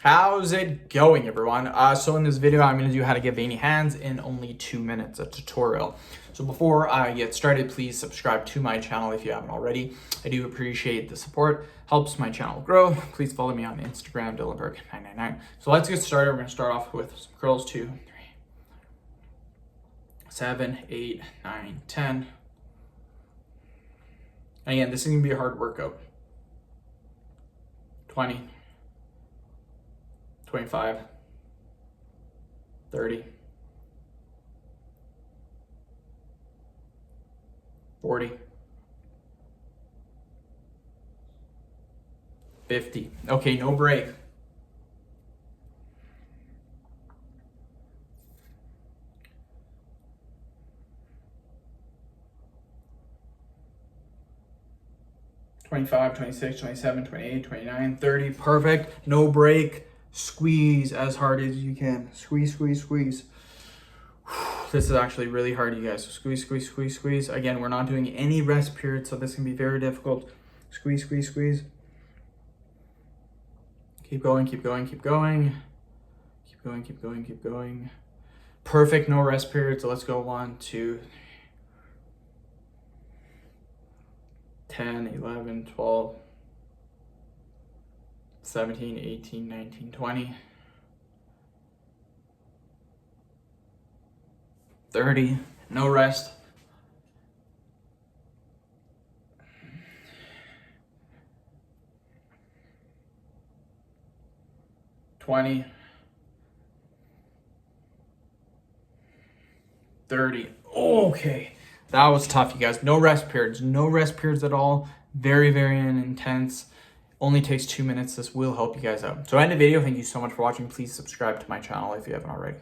How's it going, everyone? So in this video, I'm going to do how to get veiny hands in only 2 minutes, a tutorial. So before I get started, please subscribe to my channel if you haven't already. I do appreciate the support, helps my channel grow. Please follow me on Instagram, Dylanberg999. So let's get started. We're going to start off with some curls, 2, 3, 7, 8, 9, 10. And again, this is going to be a hard workout. 20. 25, 30, 40, 50. Okay, no break. $25, $26, $27, $28, $29, $30. Perfect. No break. Squeeze as hard as you can. Squeeze, squeeze, squeeze. This is actually really hard, you guys. So squeeze, squeeze, squeeze, squeeze. Again, we're not doing any rest period, so this can be very difficult. Squeeze, squeeze, squeeze. Keep going, keep going, keep going. Keep going, keep going, keep going. Perfect, no rest period. So let's go 1, 2, 10, 11, 12. 17, 18, 19, 20, 30, no rest. 20, 30. Okay, that was tough, you guys. No rest periods at all. Very, very intense. Only takes 2 minutes. This will help you guys out. So end the video. Thank you so much for watching. Please subscribe to my channel if you haven't already.